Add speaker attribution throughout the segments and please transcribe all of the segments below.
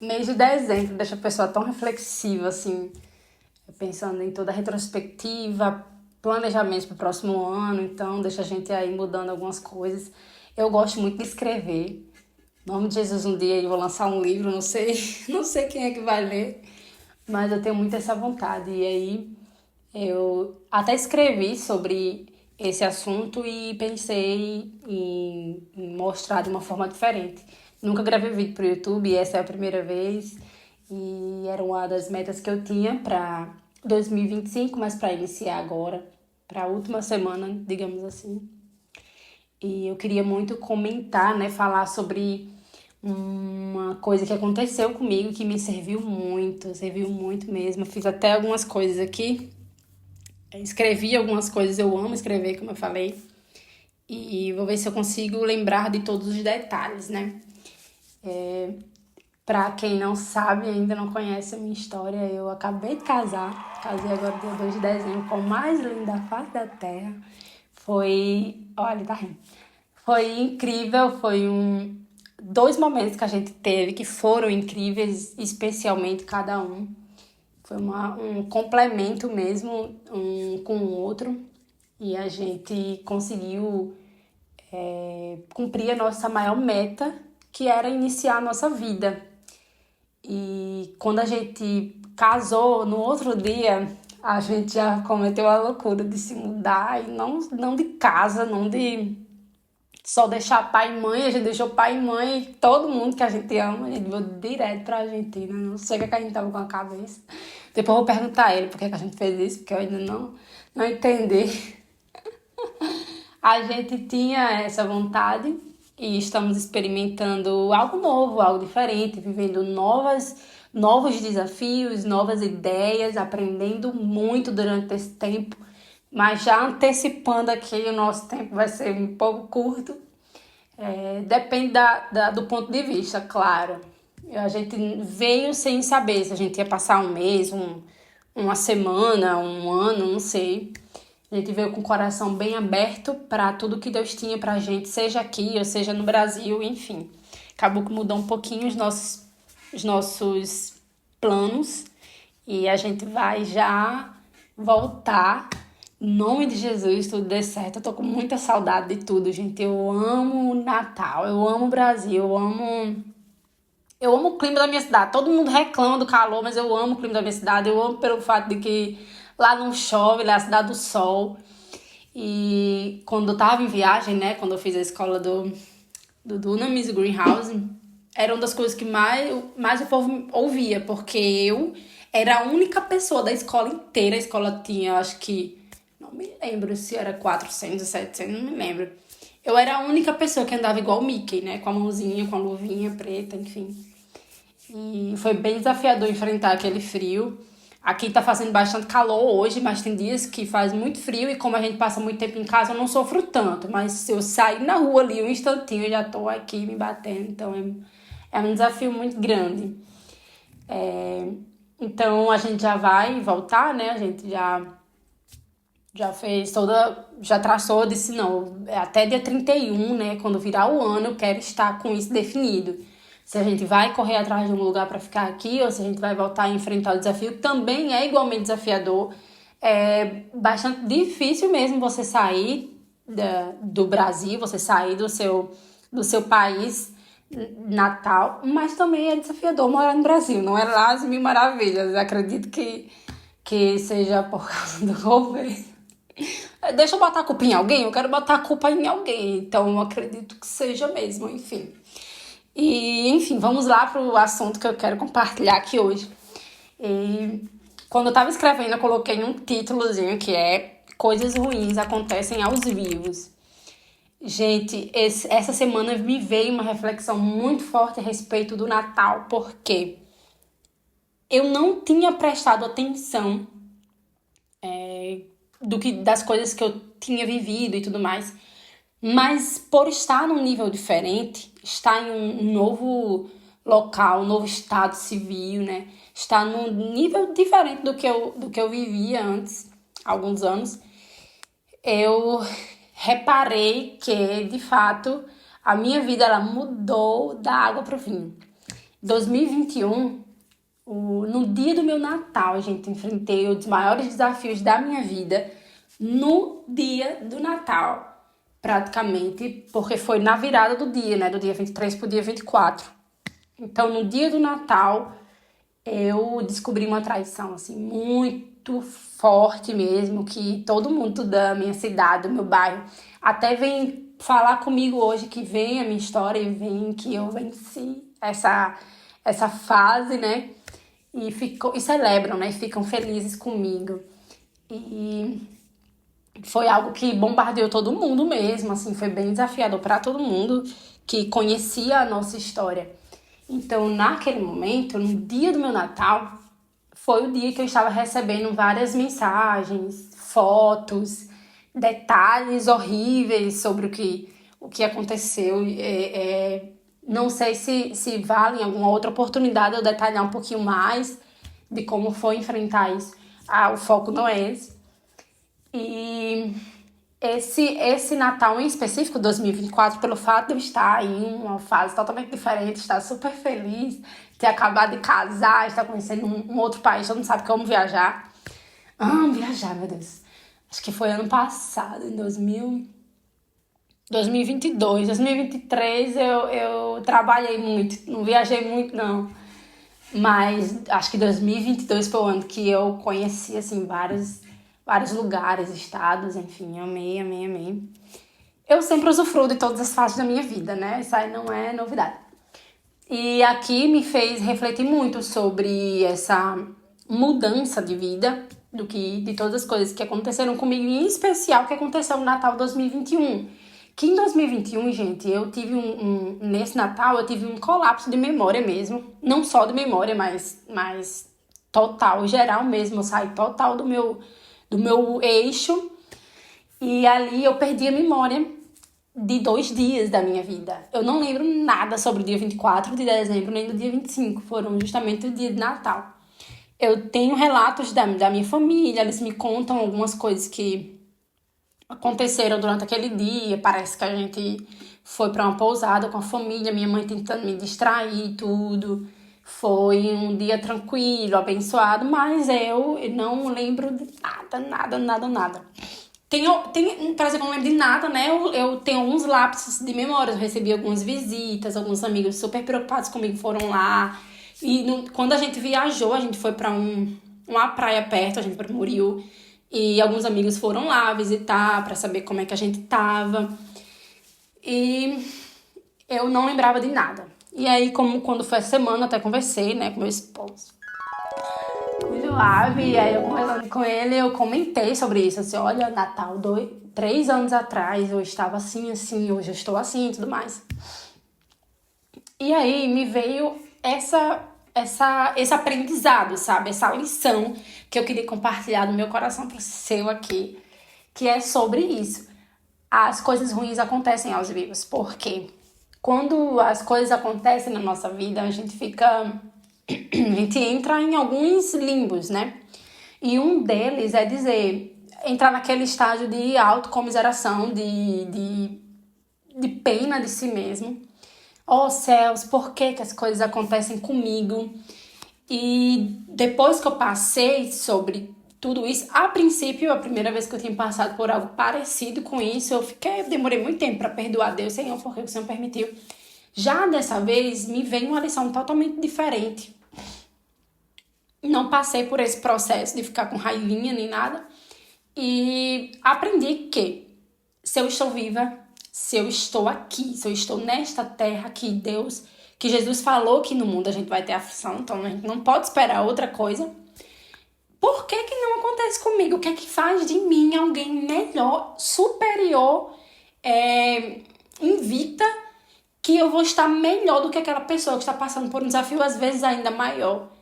Speaker 1: Mês de dezembro deixa a pessoa tão reflexiva, assim, pensando em toda a retrospectiva, planejamentos para o próximo ano, então deixa a gente aí mudando algumas coisas. Eu gosto muito de escrever. Em nome de Jesus, um dia eu vou lançar um livro, não sei, não sei quem é que vai ler, mas eu tenho muito essa vontade. E aí eu até escrevi sobre esse assunto e pensei em mostrar de uma forma diferente. Nunca gravei vídeo para o YouTube, essa é a primeira vez. E era uma das metas que eu tinha para 2025, mas para iniciar agora, para a última semana, digamos assim. E eu queria muito comentar, né, falar sobre uma coisa que aconteceu comigo que me serviu muito mesmo. Eu fiz até algumas coisas aqui, escrevi algumas coisas, eu amo escrever, como eu falei, e vou ver se eu consigo lembrar de todos os detalhes, né? Pra quem não sabe, ainda não conhece a minha história, eu acabei de casar, casei agora dia 2 de dezembro com o mais lindo da face da terra. Foi, olha, tá rindo. Foi incrível, dois momentos que a gente teve que foram incríveis, especialmente cada um. Foi um complemento mesmo, um com o outro. E a gente conseguiu cumprir a nossa maior meta, que era iniciar a nossa vida. E quando a gente casou, no outro dia, a gente já cometeu a loucura de se mudar, e não de casa, não de só deixar pai e mãe, a gente deixou pai e mãe, todo mundo que a gente ama, a gente veio direto pra Argentina. Não sei o que a gente tava com a cabeça. Depois eu vou perguntar a ele por que a gente fez isso, porque eu ainda não entendi. A gente tinha essa vontade e estamos experimentando algo novo, algo diferente, vivendo novos desafios, novas ideias, aprendendo muito durante esse tempo, mas já antecipando aqui, o nosso tempo vai ser um pouco curto. Depende do ponto de vista, claro. A gente veio sem saber se a gente ia passar um mês, uma semana, um ano, não sei. A gente veio com o coração bem aberto para tudo que Deus tinha pra gente, seja aqui ou seja no Brasil, enfim. Acabou que mudou um pouquinho os nossos planos e a gente vai já voltar. Em nome de Jesus, tudo dê certo. Eu tô com muita saudade de tudo, gente. Eu amo o Natal, eu amo o Brasil, eu amo o clima da minha cidade. Todo mundo reclama do calor, mas eu amo o clima da minha cidade. Eu amo pelo fato de que lá não chove, lá é a cidade do sol. E quando eu tava em viagem, né? Quando eu fiz a escola do Dunamis Greenhouse, era uma das coisas que mais o povo ouvia, porque eu era a única pessoa da escola inteira. A escola tinha, acho que, não me lembro se era 400 ou 700, não me lembro. Eu era a única pessoa que andava igual o Mickey, né? Com a mãozinha, com a luvinha preta, enfim. E foi bem desafiador enfrentar aquele frio. Aqui tá fazendo bastante calor hoje, mas tem dias que faz muito frio e como a gente passa muito tempo em casa, eu não sofro tanto. Mas se eu sair na rua ali um instantinho, eu já tô aqui me batendo. Então é um desafio muito grande. Então a gente já vai voltar, né? A gente já fez toda, já traçou, disse não, até dia 31, né, quando virar o ano, eu quero estar com isso definido. Se a gente vai correr atrás de um lugar para ficar aqui ou se a gente vai voltar a enfrentar o desafio, que também é igualmente desafiador. É bastante difícil mesmo você sair do Brasil, você sair do seu país natal, mas também é desafiador morar no Brasil, não é lá as mil maravilhas. Eu acredito que seja por causa do governo. Deixa eu botar a culpa em alguém? Eu quero botar a culpa em alguém. Então, eu acredito que seja mesmo, enfim. E, enfim, vamos lá pro assunto que eu quero compartilhar aqui hoje. E quando eu tava escrevendo, eu coloquei um títulozinho que é Coisas Ruins Acontecem aos Vivos. Gente, essa semana me veio uma reflexão muito forte a respeito do Natal, porque eu não tinha prestado atenção das coisas que eu tinha vivido e tudo mais. Mas por estar num nível diferente, estar em um novo local, um novo estado civil, né? Estar num nível diferente do que eu vivia antes, há alguns anos, eu reparei que, de fato, a minha vida ela mudou da água para o vinho. 2021, no dia do meu Natal, gente, enfrentei um dos maiores desafios da minha vida no dia do Natal, praticamente, porque foi na virada do dia, né, do dia 23 pro dia 24. Então, no dia do Natal, eu descobri uma traição, assim, muito forte mesmo, que todo mundo da minha cidade, do meu bairro, até vem falar comigo hoje, que vem a minha história e vem que eu venci essa fase, né? E celebram, né? E ficam felizes comigo. E foi algo que bombardeou todo mundo mesmo, assim, foi bem desafiador para todo mundo que conhecia a nossa história. Então, naquele momento, no dia do meu Natal, foi o dia que eu estava recebendo várias mensagens, fotos, detalhes horríveis sobre o que aconteceu. Não sei se vale em alguma outra oportunidade eu detalhar um pouquinho mais de como foi enfrentar isso. O foco não é esse. E esse Natal em específico, 2024, pelo fato de eu estar em uma fase totalmente diferente, estar super feliz, ter acabado de casar, estar conhecendo um outro país, todo mundo sabe que eu amo viajar. Amo viajar, meu Deus. Acho que foi ano passado, em 2022. 2023 eu trabalhei muito, não viajei muito, não. Mas acho que 2022 foi o ano que eu conheci, assim, vários lugares, estados, enfim, amei, amei, amei. Eu sempre usufruo de todas as fases da minha vida, né? Isso aí não é novidade. E aqui me fez refletir muito sobre essa mudança de vida, de todas as coisas que aconteceram comigo, em especial o que aconteceu no Natal 2021. Que em 2021, gente, eu tive nesse Natal, eu tive um colapso de memória mesmo. Não só de memória, mas total, geral mesmo. Eu saí total do meu eixo. E ali eu perdi a memória de 2 dias da minha vida. Eu não lembro nada sobre o dia 24 de dezembro, nem do dia 25. Foram justamente o dia de Natal. Eu tenho relatos da minha família, eles me contam algumas coisas que aconteceram durante aquele dia. Parece que a gente foi para uma pousada com a família, minha mãe tentando me distrair, tudo. Foi um dia tranquilo, abençoado, mas eu não lembro de nada, nada, nada, nada. Por exemplo, não lembro de nada, né? Eu tenho alguns lapsos de memória. Eu recebi algumas visitas, alguns amigos super preocupados comigo foram lá. E quando a gente viajou, a gente foi pra uma praia perto, a gente foi pra Muriú. E alguns amigos foram lá visitar pra saber como é que a gente tava. E eu não lembrava de nada. E aí, quando foi a semana, até conversei, né, com meu esposo. O Joab, e aí eu conversando com ele, eu comentei sobre isso, assim, olha, Natal, 3 anos atrás eu estava assim, assim, hoje eu estou assim e tudo mais. E aí me veio esse aprendizado, sabe? Essa lição que eu queria compartilhar no meu coração pro seu aqui, que é sobre isso. As coisas ruins acontecem aos vivos, porque quando as coisas acontecem na nossa vida, a gente entra em alguns limbos, né? E um deles é entrar naquele estágio de autocomiseração, de pena de si mesmo. Oh céus, por que as coisas acontecem comigo? E depois que eu passei sobre tudo isso, a princípio, a primeira vez que eu tinha passado por algo parecido com isso, eu demorei muito tempo para perdoar Deus, Senhor, porque o Senhor permitiu. Já dessa vez, me veio uma lição totalmente diferente. Não passei por esse processo de ficar com raivinha nem nada. E aprendi que se eu estou viva, se eu estou aqui, se eu estou nesta terra que Jesus falou que no mundo a gente vai ter aflição, então a gente não pode esperar outra coisa. Por que não acontece comigo? O que é que faz de mim alguém melhor, superior, invicta, que eu vou estar melhor do que aquela pessoa que está passando por um desafio às vezes ainda maior?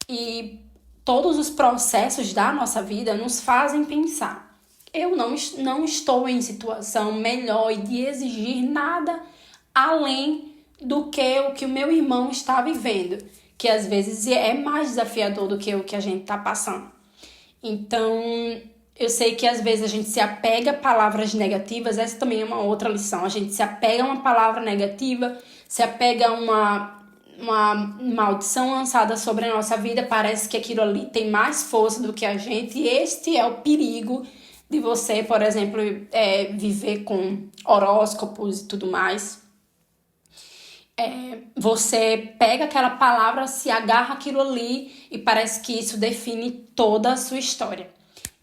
Speaker 1: E todos os processos da nossa vida nos fazem pensar. Eu não estou em situação melhor e de exigir nada além do que o que o meu irmão está vivendo, que às vezes é mais desafiador do que o que a gente está passando. Então, eu sei que às vezes a gente se apega a palavras negativas, essa também é uma outra lição. A gente se apega a uma palavra negativa, se apega a uma maldição lançada sobre a nossa vida, parece que aquilo ali tem mais força do que a gente. E este é o perigo de você, por exemplo, viver com horóscopos e tudo mais. Você pega aquela palavra, se agarra aquilo ali e parece que isso define toda a sua história.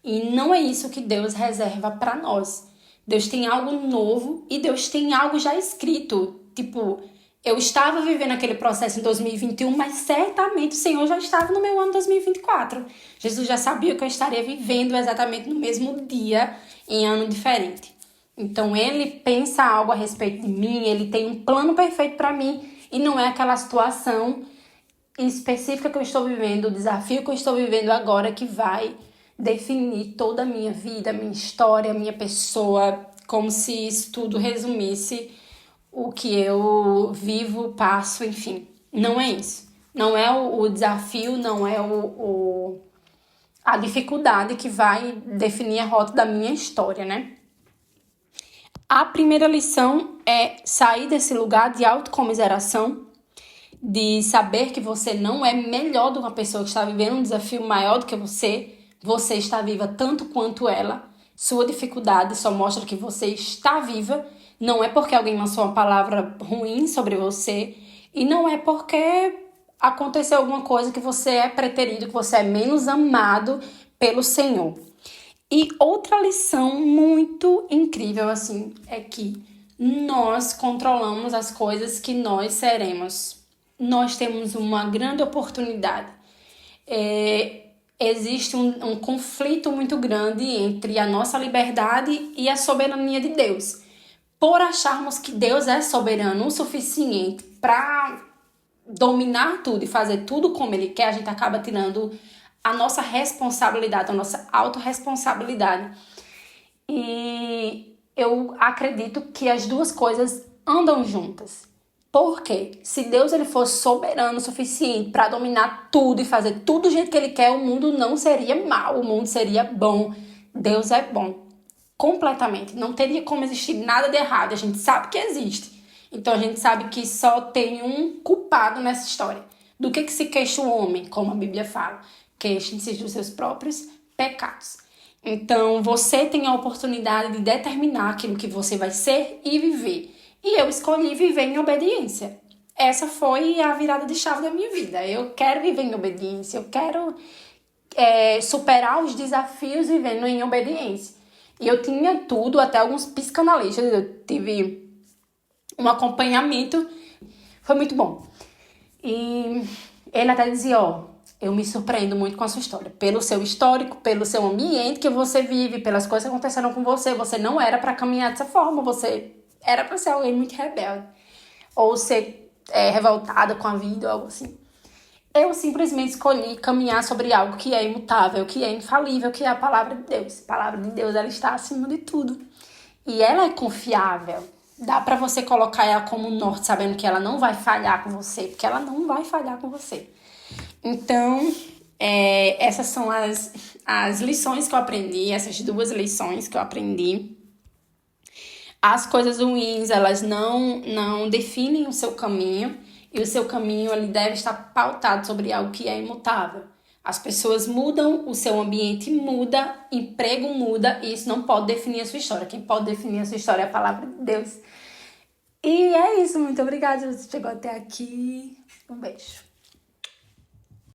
Speaker 1: E não é isso que Deus reserva para nós. Deus tem algo novo e Deus tem algo já escrito. Tipo, eu estava vivendo aquele processo em 2021, mas certamente o Senhor já estava no meu ano 2024. Jesus já sabia que eu estaria vivendo exatamente no mesmo dia, em ano diferente. Então, ele pensa algo a respeito de mim, ele tem um plano perfeito para mim, e não é aquela situação específica que eu estou vivendo, o desafio que eu estou vivendo agora que vai definir toda a minha vida, minha história, minha pessoa, como se isso tudo resumisse o que eu vivo, passo, enfim. Não é isso. Não é o desafio, não é a dificuldade que vai definir a rota da minha história, né? A primeira lição é sair desse lugar de autocomiseração, de saber que você não é melhor do que uma pessoa que está vivendo um desafio maior do que você. Você está viva tanto quanto ela. Sua dificuldade só mostra que você está viva. Não é porque alguém lançou uma palavra ruim sobre você. E não é porque aconteceu alguma coisa que você é preterido, que você é menos amado pelo Senhor. E outra lição muito incrível, assim, é que nós controlamos as coisas que nós seremos. Nós temos uma grande oportunidade. Existe um conflito muito grande entre a nossa liberdade e a soberania de Deus. Por acharmos que Deus é soberano o suficiente para dominar tudo e fazer tudo como Ele quer, a gente acaba tirando a nossa responsabilidade, a nossa autorresponsabilidade. E eu acredito que as duas coisas andam juntas. Porque se Deus ele fosse soberano o suficiente para dominar tudo e fazer tudo do jeito que Ele quer, o mundo não seria mau, o mundo seria bom. Deus é bom, completamente. Não teria como existir nada de errado, a gente sabe que existe. Então a gente sabe que só tem um culpado nessa história. Do que se queixa o homem, como a Bíblia fala? Queixem-se dos seus próprios pecados. Então você tem a oportunidade de determinar aquilo que você vai ser e viver. E eu escolhi viver em obediência. Essa foi a virada de chave da minha vida. Eu quero viver em obediência. Eu quero superar os desafios vivendo em obediência. E eu tinha tudo, até alguns psicanalistas. Eu tive um acompanhamento. Foi muito bom. E ele até dizia, eu me surpreendo muito com a sua história. Pelo seu histórico, pelo seu ambiente que você vive, pelas coisas que aconteceram com você. Você não era para caminhar dessa forma. Você era para ser alguém muito rebelde. Ou ser revoltada com a vida ou algo assim. Eu simplesmente escolhi caminhar sobre algo que é imutável, que é infalível, que é a palavra de Deus. A palavra de Deus, ela está acima de tudo. E ela é confiável. Dá pra você colocar ela como norte, sabendo que ela não vai falhar com você, porque ela não vai falhar com você. Então, essas são as lições que eu aprendi, essas duas lições que eu aprendi. As coisas ruins, elas não definem o seu caminho, e o seu caminho ele deve estar pautado sobre algo que é imutável. As pessoas mudam, o seu ambiente muda, emprego muda, e isso não pode definir a sua história. Quem pode definir a sua história é a palavra de Deus. E é isso, muito obrigada se você chegou até aqui. Um beijo.